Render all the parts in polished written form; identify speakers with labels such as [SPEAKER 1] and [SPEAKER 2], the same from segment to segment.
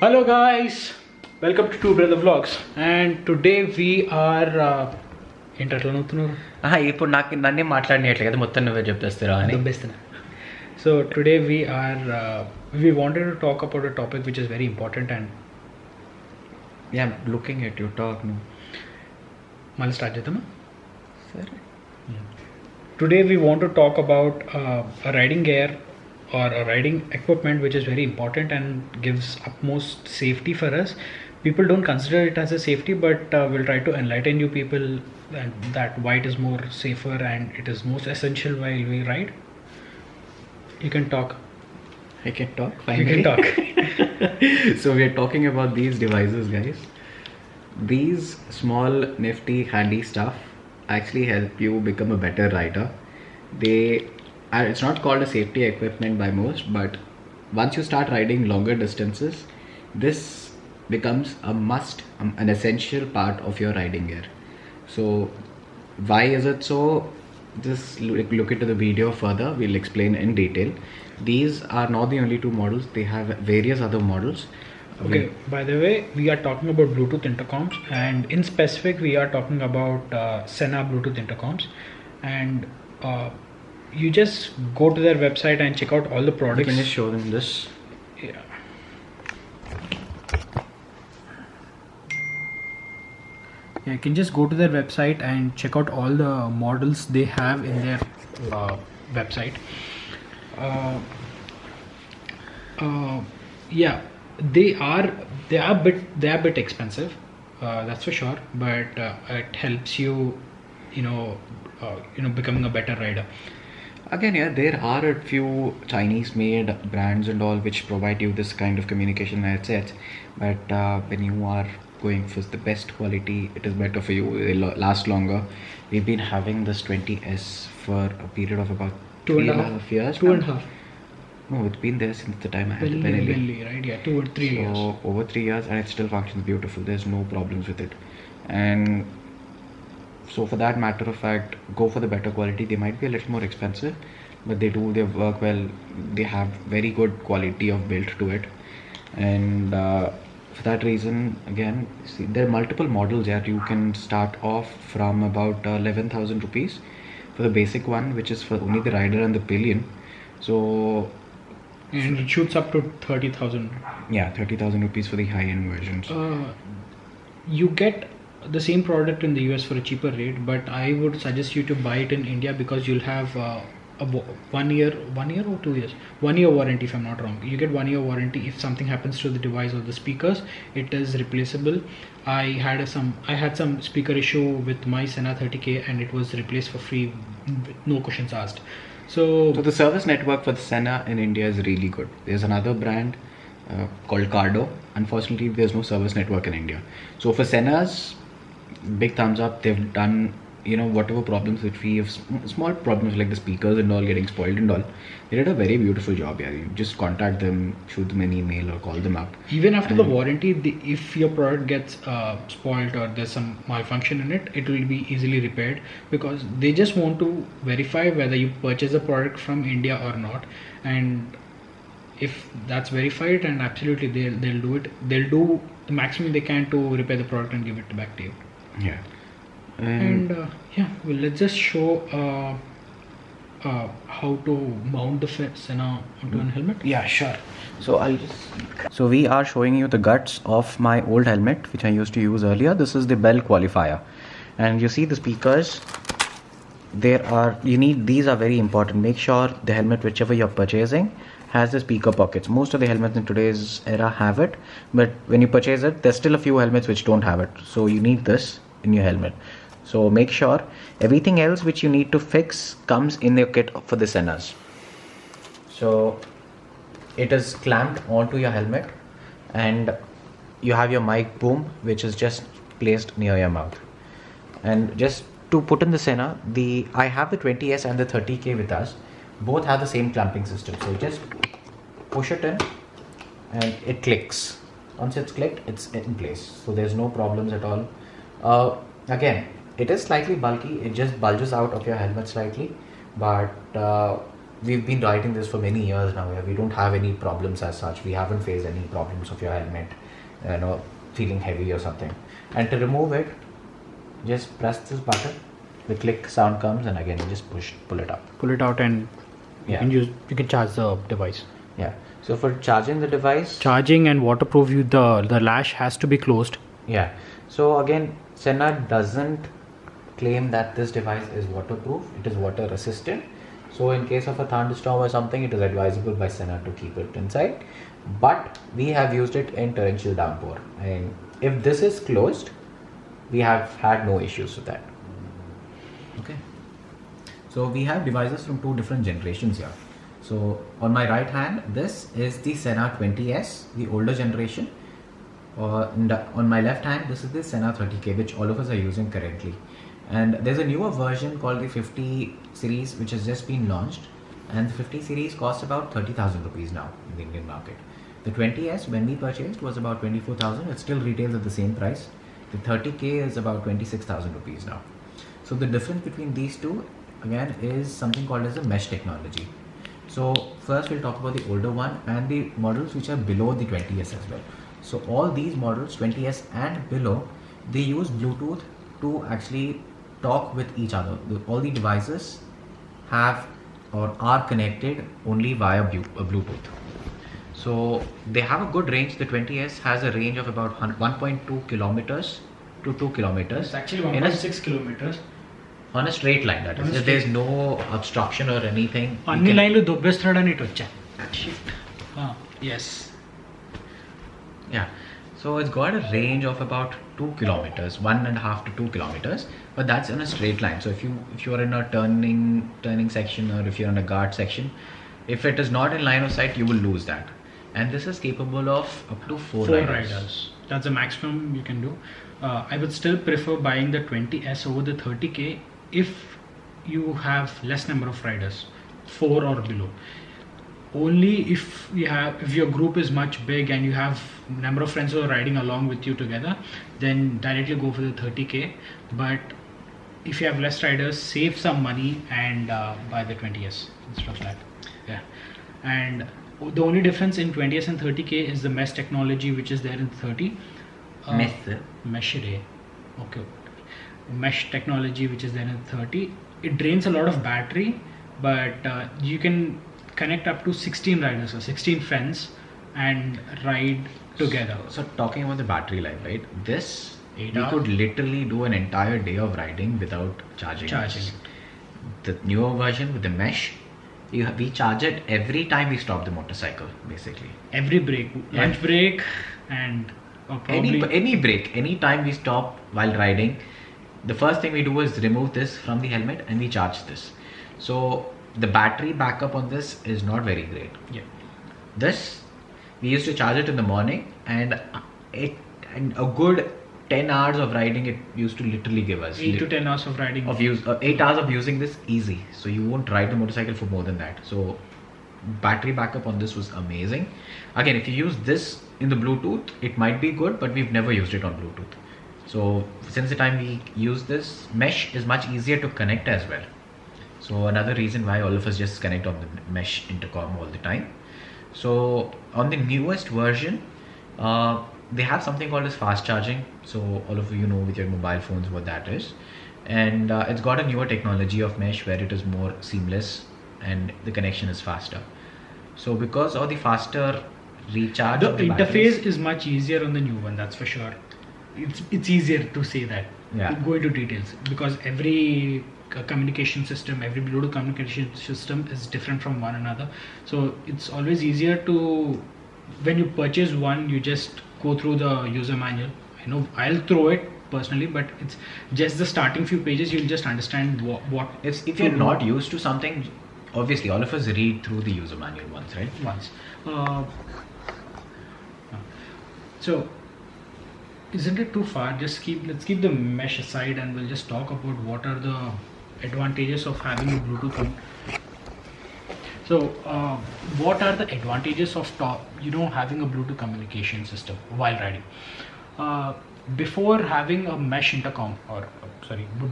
[SPEAKER 1] Hello guys, welcome to Two Brother Vlogs, and today we are
[SPEAKER 2] ఇప్పుడు నాకు నన్నే మాట్లాడినట్లే కదా మొత్తం నువ్వే చెప్పేస్తారా అని
[SPEAKER 1] So today we wanted to talk about a topic which is very important and
[SPEAKER 2] looking at you talk నువ్వు
[SPEAKER 1] మళ్ళీ start చేద్దామా?
[SPEAKER 2] సరే
[SPEAKER 1] Today we want to talk about a riding gear or a riding equipment which is very important and gives utmost safety for us. People don't consider it as a safety, but we'll try to enlighten you people that why it is more safer and it is most essential while we ride. You can talk.
[SPEAKER 2] I can talk
[SPEAKER 1] You
[SPEAKER 2] finally.
[SPEAKER 1] can talk.
[SPEAKER 2] So we are talking about these devices, guys. These small nifty handy stuff actually help you become a better rider. It's not called a safety equipment by most, but once you start riding longer distances, this becomes a must, an essential part of your riding gear. So why is it so? Just look into the video further, we'll explain in detail. These are not the only two models, they have various other models.
[SPEAKER 1] Okay, by the way, we are talking about Bluetooth intercoms, and in specific we are talking about Sena Bluetooth intercoms, and you just go to their website and check out all the
[SPEAKER 2] You
[SPEAKER 1] products.
[SPEAKER 2] can just show them this.
[SPEAKER 1] Yeah. Yeah, you can just go to their website and check out all the models they have in their website. Yeah, they are a bit expensive, that's for sure, but it helps you becoming a better rider.
[SPEAKER 2] Again, yeah, there are a few Chinese made brands and all which provide you this kind of communication headsets, but when you are going for the best quality, it is better for you, it will last longer. We've been having this 20S for a period of about 2.5 years.
[SPEAKER 1] 2.5.
[SPEAKER 2] No, it's been there since the time I had the
[SPEAKER 1] Benelli,
[SPEAKER 2] Benelli.
[SPEAKER 1] right? Yeah, 2 or 3 years.
[SPEAKER 2] So over 3 years, and it still functions beautiful. There's no problems with it. And so for that matter of fact, go for the better quality. They might be a little more expensive, but they work well. They have very good quality of build to it. And for that reason, again, see, there are multiple models there. You can start off from about 11,000 rupees for the basic one, which is for only the rider and the pillion. So
[SPEAKER 1] And it shoots up to 30,000.
[SPEAKER 2] yeah, 30,000 rupees for the high-end versions.
[SPEAKER 1] You get the same product in the US for a cheaper rate, but I would suggest you to buy it in India because you'll have a 1 year or 2 years, 1 year warranty if I'm not wrong. You get 1 year warranty. If something happens to the device or the speakers, it is replaceable. I had some speaker issue with my Sena 30K and it was replaced for free, with no questions asked. So
[SPEAKER 2] So the service network for the Sena in India is really good. There's another brand called Cardo. Unfortunately, there's no service network in India. So for Senas, big thumbs up. They've done, whatever problems which we have, small problems like the speakers and all getting spoiled and all. They did a very beautiful job. Yeah, you just contact them, shoot them an email or call them up.
[SPEAKER 1] even after the warranty, if your product gets spoiled or there's some malfunction in it, it will be easily repaired because they just want to verify whether you purchase a product from India or not. And if that's verified, and absolutely they'll do it. They'll do the maximum they can to repair the product and give it back to you.
[SPEAKER 2] Yeah.
[SPEAKER 1] And well, let's just show how to mount the Sena onto a helmet.
[SPEAKER 2] Yeah, sure. So we are showing you the guts of my old helmet, which I used to use earlier. This is the Bell Qualifier, and you see the speakers. These are very important. Make sure the helmet, whichever you're purchasing, has the speaker pockets. Most of the helmets in today's era have it, but when you purchase it, there's still a few helmets which don't have it. So you need this in your helmet. So make sure everything else which you need to fix comes in your kit for the Senas. So it is clamped onto your helmet, and you have your mic boom, which is just placed near your mouth. And just to put in the Sena, I have the 20S and the 30K with us. Both have the same clamping system. So just push it in and it clicks. Once it's clicked, it's in place. So there's no problems at all. Again, it is slightly bulky. It just bulges out of your helmet slightly, but we've been riding this for many years now. Yeah, we don't have any problems as such. We haven't faced any problems of your helmet, feeling heavy or something. And to remove it, just press this button. The click sound comes, and again you just pull it up.
[SPEAKER 1] Pull it out, and
[SPEAKER 2] Yeah.
[SPEAKER 1] you can charge the device.
[SPEAKER 2] Yeah. So for charging the device,
[SPEAKER 1] Charging and waterproof, the lash has to be closed.
[SPEAKER 2] yeah. So again, Sena doesn't claim that this device is waterproof. It is water resistant. So in case of a thunderstorm or something, it is advisable by Sena to keep it inside. But we have used it in torrential downpour, and if this is closed, we have had no issues with that. Okay. So we have devices from two different generations here. So on my right hand, this is the Sena 20S, the older generation. And on my left hand, this is the Sena 30K, which all of us are using currently. And there's a newer version called the 50 series, which has just been launched. And the 50 series costs about 30,000 rupees now in the Indian market. The 20S, when we purchased, was about 24,000. It still retails at the same price. The 30K is about 26,000 rupees now. So the difference between these two, again, is something called as a mesh technology. So first we'll talk about the older one and the models which are below the 20S as well. So all these models, 20S and below, they use Bluetooth to actually talk with each other. All the devices have or are connected only via Bluetooth. So they have a good range. The 20S has a range of about 1.2 kilometers to 2 kilometers.
[SPEAKER 1] It's actually 1.6 kilometers.
[SPEAKER 2] On a straight line, that is. If there's no obstruction or anything.
[SPEAKER 1] Anni line lo dobbestradani ittu shift. Yes.
[SPEAKER 2] Yeah. So it's got a range of about 2 kilometers, 1.5 to 2 kilometers, but that's in a straight line. So if you're in a turning section, or if you're in a guard section, if it is not in line of sight, you will lose that. And this is capable of up to 4 riders.
[SPEAKER 1] That's the maximum you can do. I would still prefer buying the 20S over the 30K if you have less number of riders, 4 or below. Only if your group is much big and you have number of friends who are riding along with you together, then directly go for the 30K. But if you have less riders, save some money and buy the 20S instead of that. Yeah. And the only difference in 20S and 30K is the mesh technology which is there in 30. Mesh array. Okay. Mesh technology which is there in 30. It drains a lot of battery, but you can connect up to 16 riders or 16 friends and ride together.
[SPEAKER 2] So talking about the battery life, right? This
[SPEAKER 1] we
[SPEAKER 2] could literally do an entire day of riding without charging it. The newer version with the mesh, we charge it every time we stop the motorcycle, basically.
[SPEAKER 1] Every break, lunch break, and
[SPEAKER 2] any break, any time we stop while riding, the first thing we do is remove this from the helmet and we charge this. So the battery backup on this is not very great.
[SPEAKER 1] Yeah.
[SPEAKER 2] This, we used to charge it in the morning, and a good 10 hours of riding it used to literally give us
[SPEAKER 1] 8 to 10 hours of riding
[SPEAKER 2] 8 hours of using this easy. So you won't ride the motorcycle for more than that. So battery backup on this was amazing. Again, if you use this in the Bluetooth, it might be good, but we've never used it on Bluetooth. So since the time we use this, mesh is much easier to connect as well. So another reason why all of us just connect on the mesh intercom all the time. So on the newest version, they have something called as fast charging. So all of you know with your mobile phones what that is. And it's got a newer technology of mesh where it is more seamless and the connection is faster. So because of the faster recharge,
[SPEAKER 1] the interface is much easier on the new one, that's for sure. It's easier to say that.
[SPEAKER 2] Yeah.
[SPEAKER 1] Go into details because every communication system, every Bluetooth communication system is different from one another. So it's always easier to, when you purchase one, you just go through the user manual. I know I'll throw it personally, but it's just the starting few pages. You'll just understand what
[SPEAKER 2] if you're not used to something, obviously all of us read through the user manual once, right?
[SPEAKER 1] Once. So isn't it too far? Let's keep the mesh aside and we'll just talk about what are the advantages of having a Bluetooth on. So what are the advantages of having a Bluetooth communication system while riding? Before having a mesh intercom,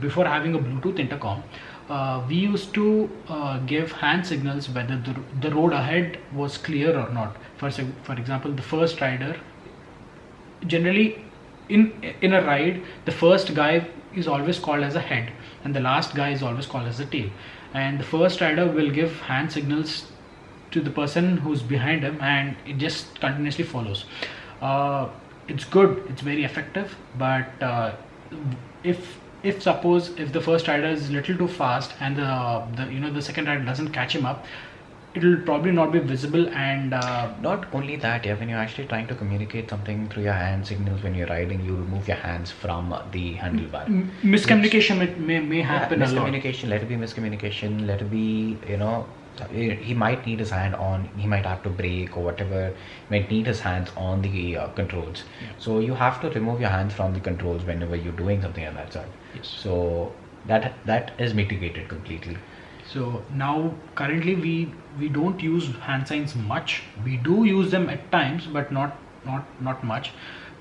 [SPEAKER 1] before having a Bluetooth intercom, we used to give hand signals whether the road ahead was clear or not. For example, the first rider, generally in a ride, the first guy is always called as a head and the last guy is always called as a tail, and the first rider will give hand signals to the person who's behind him, and it just continuously follows. It's good, it's very effective, but if suppose if the first rider is little too fast and the second rider doesn't catch him up, it will probably not be visible. And
[SPEAKER 2] Not only that, yeah, when you're actually trying to communicate something through your hand signals when you're riding, you remove your hands from the handlebar.
[SPEAKER 1] Miscommunication may happen a lot.
[SPEAKER 2] Miscommunication, let it be miscommunication, let it be, he might need his hand on, he might have to brake or whatever, he might need his hands on the controls.
[SPEAKER 1] Yeah.
[SPEAKER 2] So you have to remove your hands from the controls whenever you're doing something like that sort.
[SPEAKER 1] Yes.
[SPEAKER 2] So that is mitigated completely.
[SPEAKER 1] So now currently we don't use hand signs much. We do use them at times, but not much.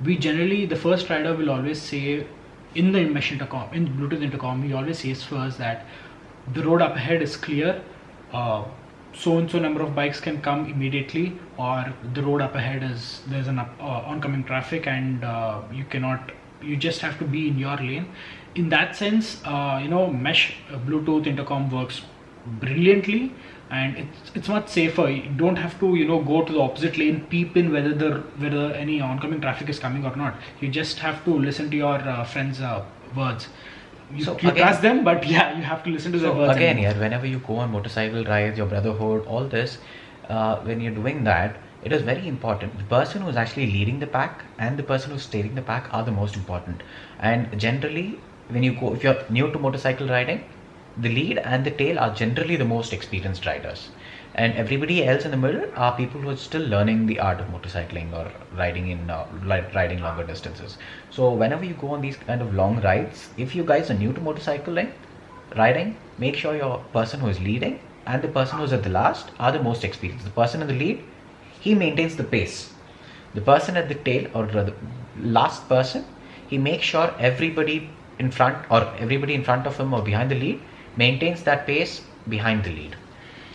[SPEAKER 1] We generally, the first rider will always say in the mesh intercom, in Bluetooth intercom, he always says first that the road up ahead is clear. So and so number of bikes can come immediately, or the road up ahead is there's an oncoming traffic, and you just have to be in your lane. In that sense, mesh Bluetooth intercom works brilliantly, and it's much safer. You don't have to go to the opposite lane, peep in whether any oncoming traffic is coming or not. You just have to listen to your friends' words. You trust them, but yeah, you have to listen to their words.
[SPEAKER 2] Again, yeah, whenever you go on motorcycle rides, your brotherhood, all this, when you're doing that, it is very important. The person who's actually leading the pack and the person who's steering the pack are the most important. And generally, when you go, if you're new to motorcycle riding, the lead and the tail are generally the most experienced riders, and everybody else in the middle are people who are still learning the art of motorcycling or riding riding longer distances. So whenever you go on these kind of long rides, if you guys are new to motorcycling riding, make sure your person who is leading and the person who's at the last are the most experienced. The person in the lead, he maintains the pace. The person at the tail, or the last person, he makes sure everybody in front of him or behind the lead maintains that pace behind the lead.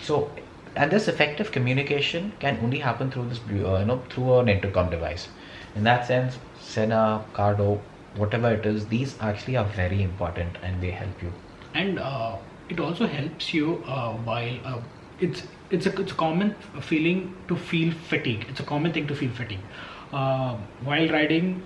[SPEAKER 2] So, and this effective communication can only happen through this through an intercom device. In that sense, Sena, Cardo, whatever it is, these actually are very important and they help you.
[SPEAKER 1] And it also helps you while it's a common feeling to feel fatigue. It's a common thing to feel fatigue while riding.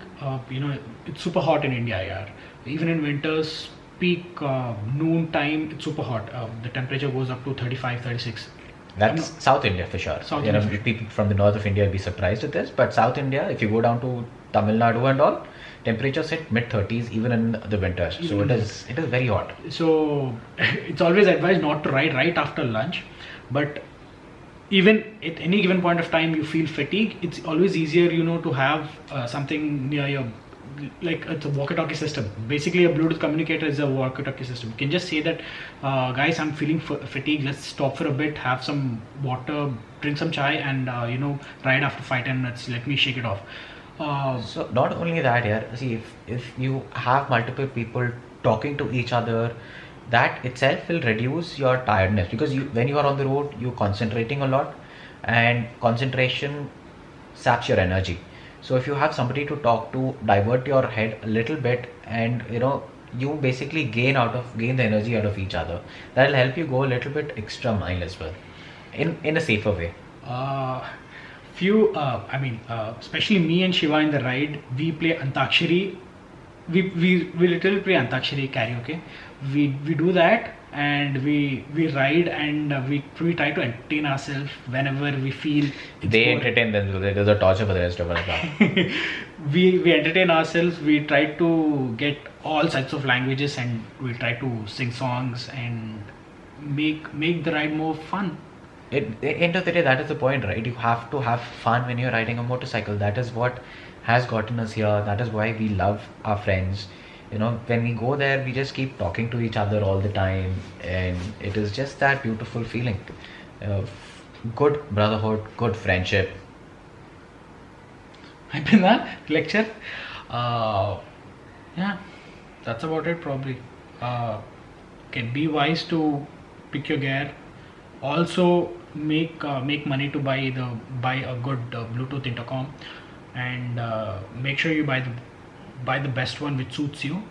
[SPEAKER 1] It's super hot in India, yeah. Even in winters, peak noon time, it's super hot. The temperature goes up to 35, 36.
[SPEAKER 2] That's South India for sure.
[SPEAKER 1] South India for sure.
[SPEAKER 2] People from the north of India will be surprised at this, but South India, if you go down to Tamil Nadu and all, temperatures hit mid-30s even in the winters. So it is very hot.
[SPEAKER 1] So it's always advised not to ride right after lunch, but even at any given point of time you feel fatigue, it's always easier to have something near your, like it's a walkie-talkie system. Basically a Bluetooth communicator is a walkie-talkie system. You can just say that guys, I'm feeling fatigue, let's stop for a bit, have some water, drink some chai, and ride after 5-10 minutes, let me shake it off.
[SPEAKER 2] So not only that, yeah, see, if you have multiple people talking to each other, that itself will reduce your tiredness, because when you are on the road, you're concentrating a lot, and concentration saps your energy. So if you have somebody to talk to, divert your head a little bit, and you basically gain the energy out of each other. That will help you go a little bit extra mile as well, in a safer way.
[SPEAKER 1] Especially me and Shiva in the ride, we play Antakshari. We literally play Antakshari karaoke. We do that, and we ride, and we try to entertain ourselves whenever we feel
[SPEAKER 2] they entertain themselves. There's a torture for the rest of us.
[SPEAKER 1] we entertain ourselves. We try to get all sorts of languages, and we try to sing songs and make the ride more fun.
[SPEAKER 2] At the end of the day, that is the point, right? You have to have fun when you're riding a motorcycle. That is what has gotten us here. That is why we love our friends. When we go there, we just keep talking to each other all the time, and it is just that beautiful feeling. Good brotherhood, good friendship.
[SPEAKER 1] అయిపోయిందా lecture? Yeah, that's about it probably. Okay, be wise to pick your gear. Also, make money to buy a good Bluetooth intercom, and make sure you buy the best one which suits you.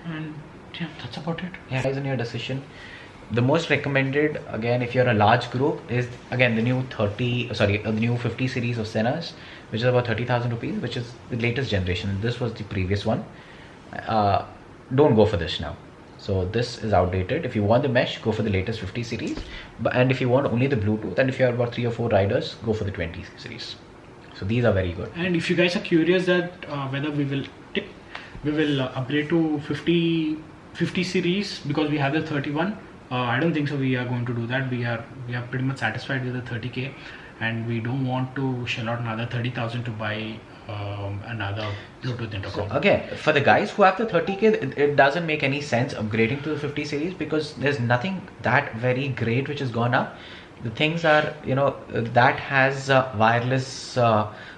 [SPEAKER 1] And yeah, that's about it.
[SPEAKER 2] Yeah, guys, in your decision. The most recommended, again, if you're a large group, is again the new the new 50 series of Senas, which is about 30,000 rupees, which is the latest generation. This was the previous one. Don't go for this now. So this is outdated. If you want the mesh, go for the latest 50 series. And if you want only the Bluetooth, and if you have about 3 or 4 riders, go for the 20 series. So these are very good.
[SPEAKER 1] And if you guys are curious that whether we will upgrade to 50 series because we have the 31. I don't think so. We are going to do that. We are pretty much satisfied with the 30K, and we don't want to shell out another 30,000 to buy another Bluetooth intercom.
[SPEAKER 2] So again, for the guys who have the 30K, it doesn't make any sense upgrading to the 50 series because there's nothing that very great which has gone up. The things are, that has wireless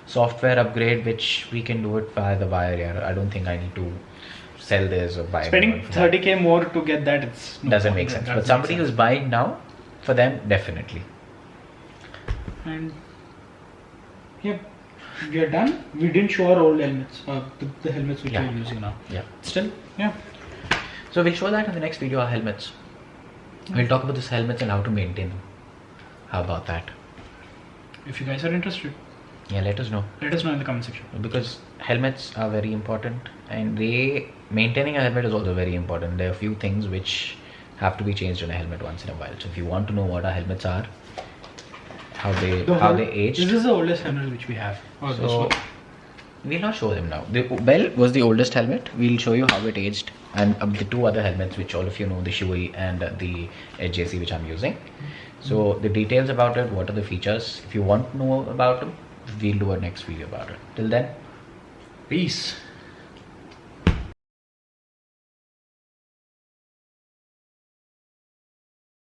[SPEAKER 2] software upgrade, which we can do it via the wire here. I don't think I need to sell this or buy.
[SPEAKER 1] Spending 30K more to get that,
[SPEAKER 2] doesn't make sense. But somebody who's buying now, for them, definitely.
[SPEAKER 1] And yeah, we are done. We didn't show our old helmets, the helmets which we are using now.
[SPEAKER 2] Yeah.
[SPEAKER 1] Still, yeah.
[SPEAKER 2] So we'll show that in the next video, our helmets. We'll talk about these helmets and how to maintain them. How about that?
[SPEAKER 1] If you guys are interested,
[SPEAKER 2] yeah, let us know.
[SPEAKER 1] Let us know in the comment section.
[SPEAKER 2] Because helmets are very important, and maintaining a helmet is also very important. There are a few things which have to be changed in a helmet once in a while. So if you want to know what our helmets are, how they age.
[SPEAKER 1] This is the oldest helmet which we have.
[SPEAKER 2] So we'll not show them now. The Bell was the oldest helmet. We'll show you how it aged, and the 2 other helmets which all of you know, the Shui and the HJC, which I'm using. So the details about it, what are the features, if you want to know about them, we'll do a next video about it. Till then,
[SPEAKER 1] peace.